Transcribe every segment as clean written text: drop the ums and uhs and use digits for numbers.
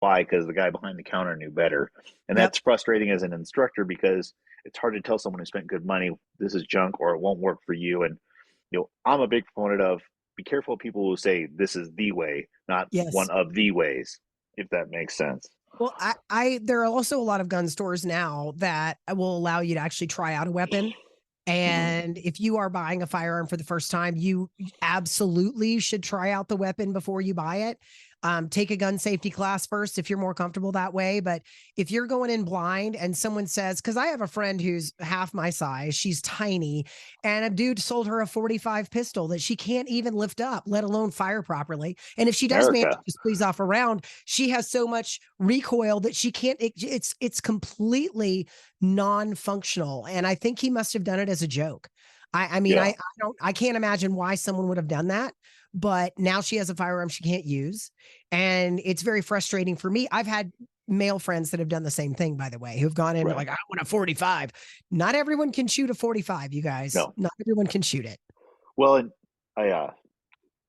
Why? Because the guy behind the counter knew better. And Yep. that's frustrating as an instructor because it's hard to tell someone who spent good money this is junk or it won't work for you. And I'm a big proponent of be careful of people who say this is the way, not one Yes. of the ways, if that makes sense. Well, there are also a lot of gun stores now that will allow you to actually try out a weapon. Mm-hmm. And if you are buying a firearm for the first time, you absolutely should try out the weapon before you buy it. Take a gun safety class first if you're more comfortable that way. But if you're going in blind and someone says, because I have a friend who's half my size, she's tiny, and a dude sold her a 45 pistol that she can't even lift up, let alone fire properly. And if she does manage America. to squeeze off a round, she has so much recoil that she can't, it's completely non-functional. And I think he must have done it as a joke. I mean, Yeah. I can't imagine why someone would have done that. But now she has a firearm she can't use. And it's very frustrating for me. I've had male friends that have done the same thing, by the way, who've gone in Right. like, I want a 45. Not everyone can shoot a 45, you guys. No. Not everyone can shoot it. Well, and I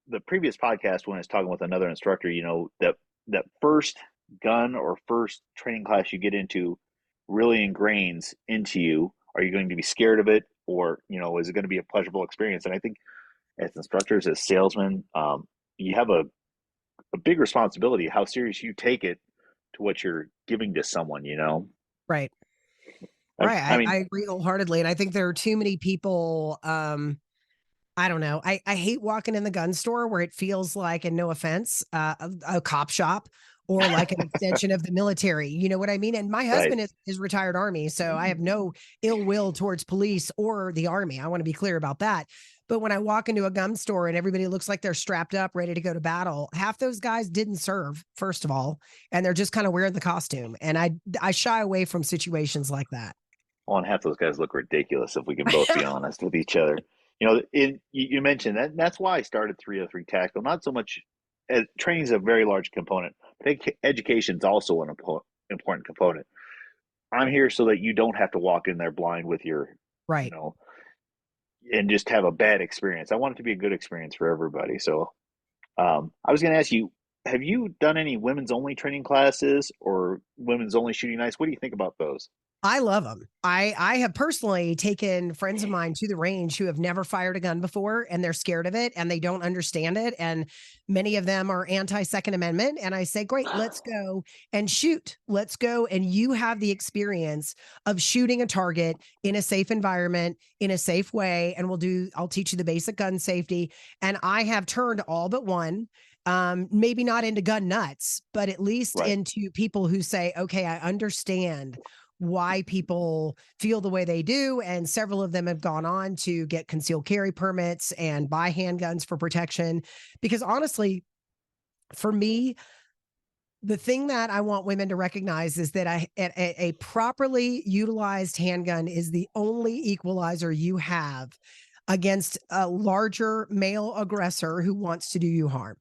the previous podcast when I was talking with another instructor, that first gun or first training class you get into really ingrains into you. Are you going to be scared of it, or is it going to be a pleasurable experience? And I think as instructors, as salesmen, you have a big responsibility how serious you take it to what you're giving to someone. Right. I, Right. I I mean, agree wholeheartedly. And I think there are too many people, I don't know. I hate walking in the gun store where it feels like, and no offense, a cop shop or like an extension of the military. You know what I mean? And my right. husband is retired Army, so I have no ill will towards police or the Army. I want to be clear about that. But when I walk into a gun store and everybody looks like they're strapped up, ready to go to battle, half those guys didn't serve, first of all, and they're just kind of wearing the costume. And I shy away from situations like that. Well, and half those guys look ridiculous if we can both be honest with each other. You mentioned that. That's why I started 303 Tactical. Not so much training is a very large component. I think education is also an important component. I'm here so that you don't have to walk in there blind with you Right. know, and just have a bad experience. I want it to be a good experience for everybody. So, I was going to ask you, have you done any women's only training classes or women's only shooting nights? What do you think about those? I love them. I have personally taken friends of mine to the range who have never fired a gun before and they're scared of it and they don't understand it. And many of them are anti Second Amendment. And I say, great, let's go and shoot. Let's go. And you have the experience of shooting a target in a safe environment, in a safe way. And I'll teach you the basic gun safety. And I have turned all but one, maybe not into gun nuts, but at least Right. into people who say, okay, I understand why people feel the way they do. And several of them have gone on to get concealed carry permits and buy handguns for protection. Because honestly, for me, the thing that I want women to recognize is that a properly utilized handgun is the only equalizer you have against a larger male aggressor who wants to do you harm.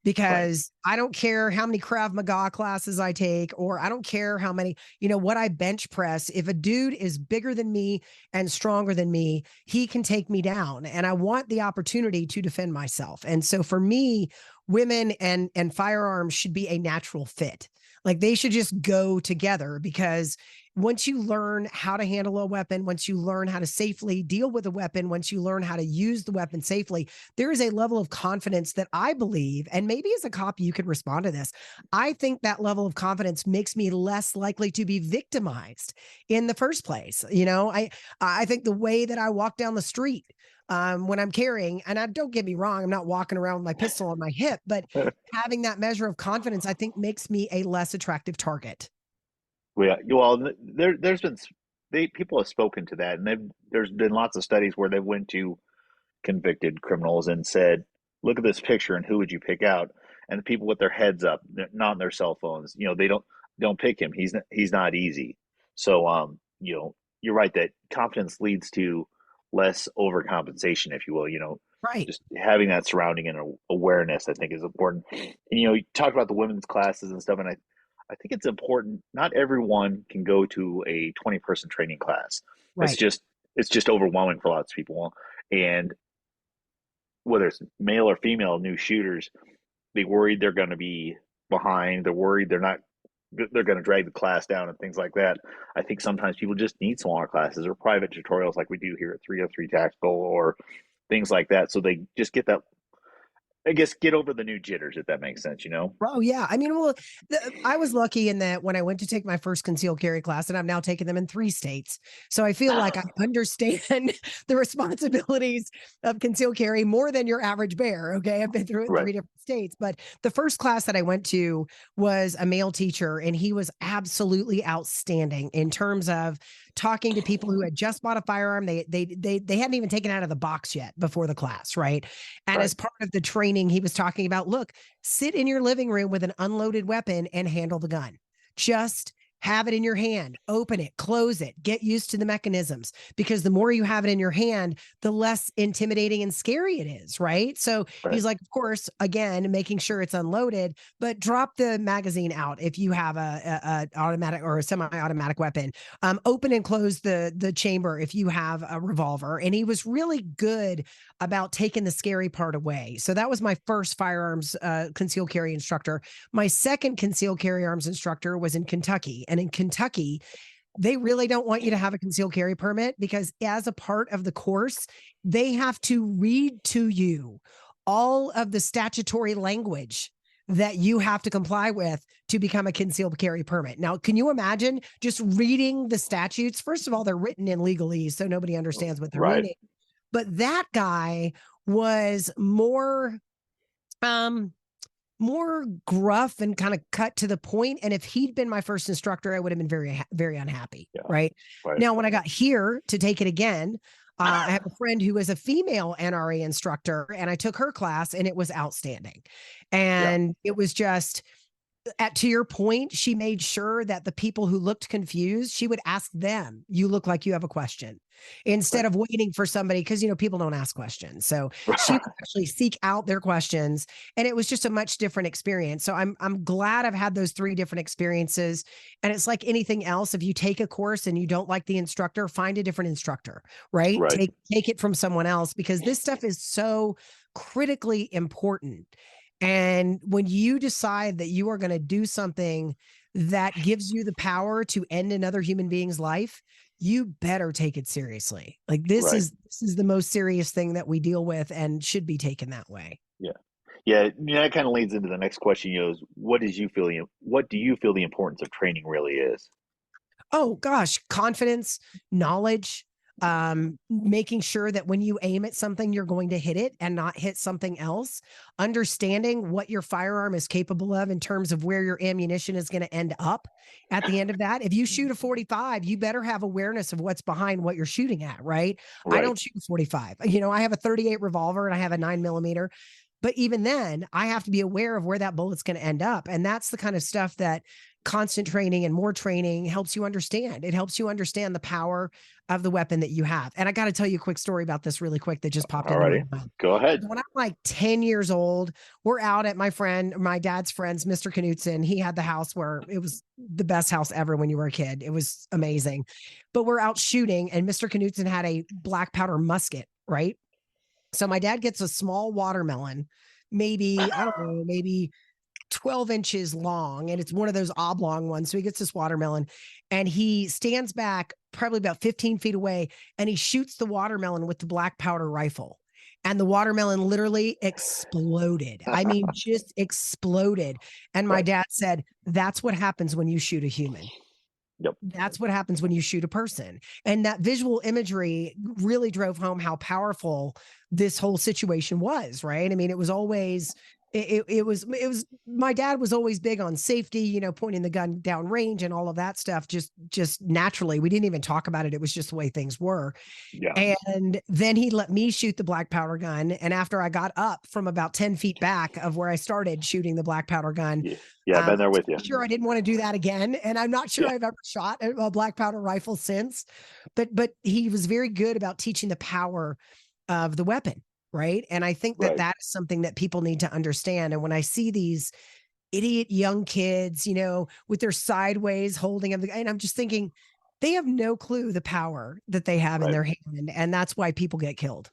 Right. Because I don't care how many Krav Maga classes I take, or I don't care how many, what I bench press. If a dude is bigger than me and stronger than me, he can take me down. And I want the opportunity to defend myself. And so for me, women and firearms should be a natural fit. Like they should just go together because once you learn how to handle a weapon, once you learn how to safely deal with a weapon, once you learn how to use the weapon safely, there is a level of confidence that I believe, and maybe as a cop, you could respond to this. I think that level of confidence makes me less likely to be victimized in the first place. I think the way that I walk down the street, when I'm carrying, and I don't get me wrong, I'm not walking around with my pistol on my hip, but having that measure of confidence, I think makes me a less attractive target. Well, there's been people have spoken to that, and there's been lots of studies where they went to convicted criminals and said, "Look at this picture, and who would you pick out?" And the people with their heads up, not on their cell phones, they don't pick him. He's not easy. So, you're right that confidence leads to less overcompensation, if you will. Right. Just having that surrounding and awareness, I think, is important. And you talk about the women's classes and stuff, and I think it's important. Not everyone can go to a 20-person training class. It's Right. just it's just overwhelming for lots of people. And whether it's male or female new shooters, they worried they're going to be behind. They're worried they're not they're going to drag the class down and things like that. I think sometimes people just need smaller classes or private tutorials like we do here at 303 Tactical or things like that. So they just get that, I guess, get over the new jitters, if that makes sense, you know? Oh yeah, I mean, well, I was lucky in that when I went to take my first concealed carry class, and I've now taken them in 3 states, so I feel like I understand the responsibilities of concealed carry more than your average bear. Okay, I've been through it in Right, 3 different states, but the first class that I went to was a male teacher, and he was absolutely outstanding in terms of talking to people who had just bought a firearm. They hadn't even taken it out of the box yet before the class, right? And right, as part of the training, he was talking about, look, sit in your living room with an unloaded weapon and handle the gun. Just have it in your hand, open it, close it, get used to the mechanisms, because the more you have it in your hand, the less intimidating and scary it is, right? So right, he's like, of course, again, making sure it's unloaded, but drop the magazine out if you have a automatic or a semi-automatic weapon. Open and close the chamber if you have a revolver. And he was really good about taking the scary part away. So that was my first firearms concealed carry instructor. My second concealed carry arms instructor was in Kentucky. And in Kentucky, they really don't want you to have a concealed carry permit because, as a part of the course, they have to read to you all of the statutory language that you have to comply with to become a concealed carry permit. Now, can you imagine just reading the statutes? First of all, they're written in legalese, so nobody understands what they're right. reading. But that guy was um more gruff and kind of cut to the point. And if he'd been my first instructor, I would have been very unhappy. Yeah, Right right, now, when I got here to take it again, I have a friend who was a female NRA instructor, and I took her class, and it was outstanding. yeah, And it was just, to your point, she made sure that the people who looked confused, she would ask them, you look like you have a question, instead right, of waiting for somebody, because people don't ask questions. So she would actually seek out their questions, and it was just a much different experience. So I'm glad I've had those 3 different experiences. And it's like anything else. If you take a course and you don't like the instructor, find a different instructor, right? right, Take it from someone else, because this stuff is so critically important. And when you decide that you are going to do something that gives you the power to end another human being's life, you better take it seriously. Like, right. this is the most serious thing that we deal with and should be taken that way. Yeah. Yeah, that kind of leads into the next question, is what do you feel the importance of training really is? Oh gosh, confidence, knowledge, making sure that when you aim at something, you're going to hit it and not hit something else, understanding what your firearm is capable of in terms of where your ammunition is going to end up at the end of that. If you shoot a 45, you better have awareness of what's behind what you're shooting at, right? I Right, don't shoot a 45. I have a 38 revolver and I have a 9 millimeter. But even then, I have to be aware of where that bullet's going to end up. And that's the kind of stuff that constant training and more training helps you understand. It helps you understand the power of the weapon that you have. And I got to tell you a quick story about this really quick that just popped into my alrighty, mind. go ahead. When I'm like 10 years old, we're out at my dad's friend's, Mr. Knutson. He had the house where it was the best house ever when you were a kid. It was amazing. But we're out shooting, and Mr. Knutson had a black powder musket, right? So my dad gets a small watermelon, maybe, I don't know, maybe 12 inches long, and it's one of those oblong ones. So he gets this watermelon, and he stands back probably about 15 feet away, and he shoots the watermelon with the black powder rifle. And the watermelon literally exploded. I mean, just exploded. And my Right. dad said, that's what happens when you shoot a human. Yep. That's what happens when you shoot a person. And that visual imagery really drove home how powerful this whole situation was, right? I mean, it was always it was my dad was always big on safety, pointing the gun down range and all of that stuff, just naturally. We didn't even talk about it. It was just the way things were. Yeah. And then he let me shoot the black powder gun. And after I got up from about 10 feet back of where I started shooting the black powder gun, Yeah. Yeah. I've been there with you. sure I didn't want to do that again. And I'm not sure Yeah. I've ever shot a black powder rifle since. But he was very good about teaching the power of the weapon. Right. And I think that Right. that is something that people need to understand. And when I see these idiot young kids, with their sideways holding of and I'm just thinking, they have no clue the power that they have in Right. their hand. And that's why people get killed.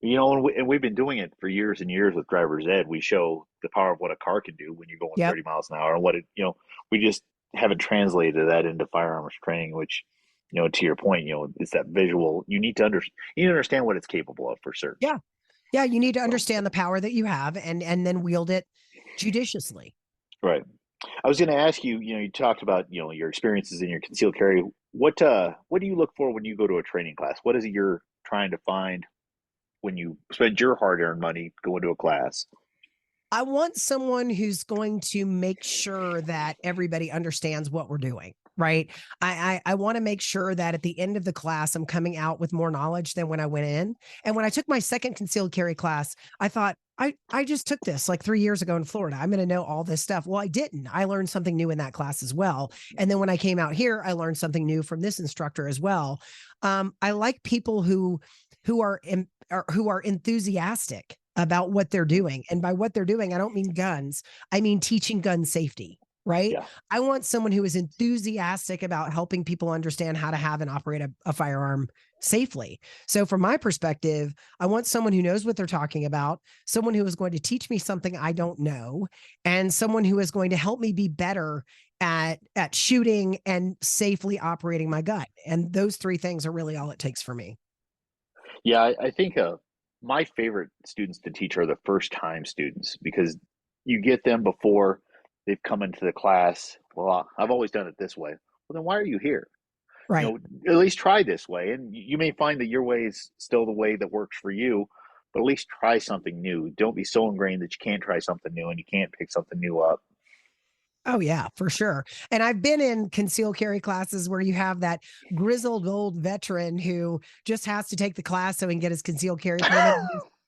And we've been doing it for years and years with driver's ed. We show the power of what a car can do when you're going Yep. 30 miles an hour and what it, we just, haven't translated that into firearms training, which, to your point, it's that visual. You need to understand what it's capable of for certain. Yeah. Yeah. You need to So, understand the power that you have and then wield it judiciously. right. I was going to ask you, you talked about, your experiences in your concealed carry. What do you look for when you go to a training class? What is it you're trying to find when you spend your hard-earned money going to a class? I want someone who's going to make sure that everybody understands what we're doing. Right. I want to make sure that at the end of the class, I'm coming out with more knowledge than when I went in. And when I took my second concealed carry class, I thought, I just took this like 3 years ago in Florida. I'm going to know all this stuff. Well, I didn't. I learned something new in that class as well. And then when I came out here, I learned something new from this instructor as well. I like people who are who are enthusiastic about what they're doing. And by what they're doing, I don't mean guns. I mean teaching gun safety, right? Yeah. I want someone who is enthusiastic about helping people understand how to have and operate a firearm safely. So from my perspective, I want someone who knows what they're talking about, someone who is going to teach me something I don't know, and someone who is going to help me be better at shooting and safely operating my gun. And those three things are really all it takes for me. Yeah, I think my favorite students to teach are the first time students because you get them before they've come into the class. Well, I've always done it this way. Well, then why are you here? Right. At least try this way. And you may find that your way is still the way that works for you, but at least try something new. Don't be so ingrained that you can't try something new and you can't pick something new up. Oh yeah, for sure. And I've been in concealed carry classes where you have that grizzled old veteran who just has to take the class so he can get his concealed carry permit.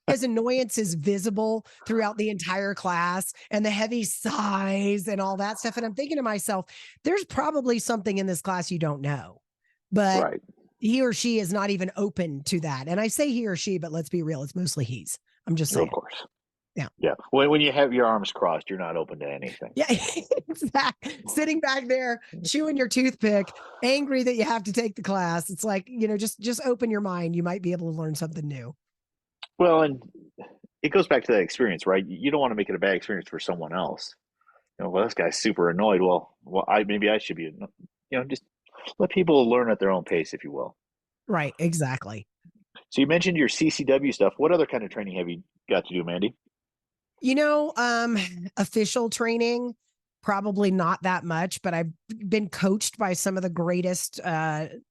His annoyance is visible throughout the entire class and the heavy sighs and all that stuff. And I'm thinking to myself, there's probably something in this class you don't know, but Right. he or she is not even open to that. And I say he or she, but let's be real, it's mostly he's. I'm just Of saying. course. Yeah. Yeah. When you have your arms crossed, you're not open to anything. Yeah, exactly. Sitting back there, chewing your toothpick, angry that you have to take the class. It's like, just open your mind. You might be able to learn something new. Well, and it goes back to that experience, right? You don't want to make it a bad experience for someone else. Well, this guy's super annoyed. Well, I should be, just let people learn at their own pace, if you will. Right, exactly. So you mentioned your CCW stuff. What other kind of training have you got to do, Mandy? You know, um, Official training, probably not that much, but I've been coached by some of the greatest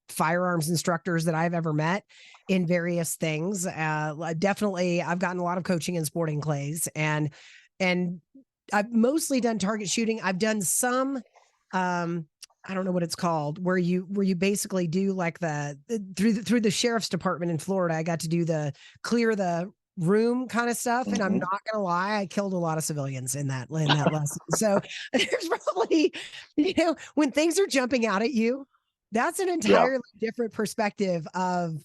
firearms instructors that I've ever met in various things. Definitely, I've gotten a lot of coaching in sporting clays, and I've mostly done target shooting. I've done some I don't know what it's called, where you basically do like through the sheriff's department in Florida. I got to do the clear the room kind of stuff, and I'm Mm-hmm. not gonna lie, I killed a lot of civilians in that lesson. So there's probably, when things are jumping out at you, that's an Yeah. entirely different perspective of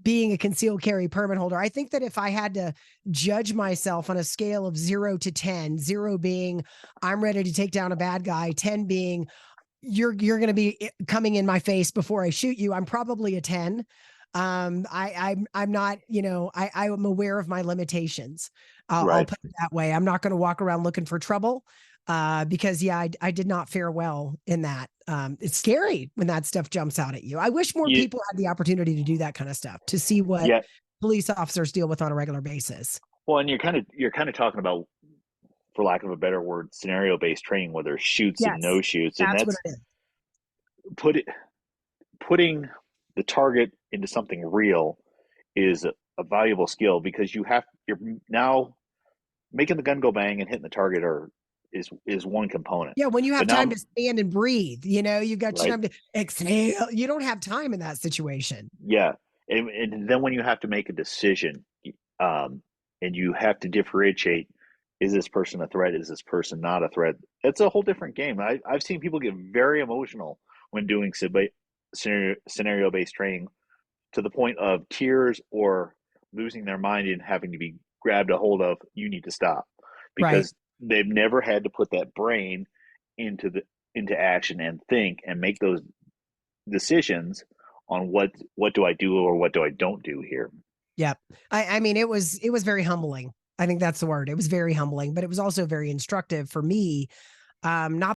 being a concealed carry permit holder. I think that if I had to judge myself on a scale of 0 to 10, 0 being I'm ready to take down a bad guy, 10 being you're going to be coming in my face before I shoot you, I'm probably a 10. I'm not, I am aware of my limitations. I'll Right. put it that way. I'm not going to walk around looking for trouble because yeah, I did not fare well in that. It's scary when that stuff jumps out at you. I wish more You, people had the opportunity to do that kind of stuff, to see what yeah. police officers deal with on a regular basis. Well, and you're kind of talking about, for lack of a better word, scenario based training, where there's shoots and Yes, no shoots, and that's what that's it is. put it putting the target into something real is a valuable skill because you're now making the gun go bang and hitting the target is one component. Yeah, when you have But time now, to stand and breathe, you've got right? time to exhale. You don't have time in that situation. Yeah, and then when you have to make a decision, um, and you have to differentiate, is this person a threat? Is this person not a threat? It's a whole different game. I've seen people get very emotional when doing scenario based training to the point of tears or losing their mind and having to be grabbed a hold of. You need to stop Right. because they've never had to put that brain into the into action and think and make those decisions on what do I do or what do I don't do here. Yep. I mean, it was very humbling. I think that's the word. It was very humbling, but it was also very instructive for me. Not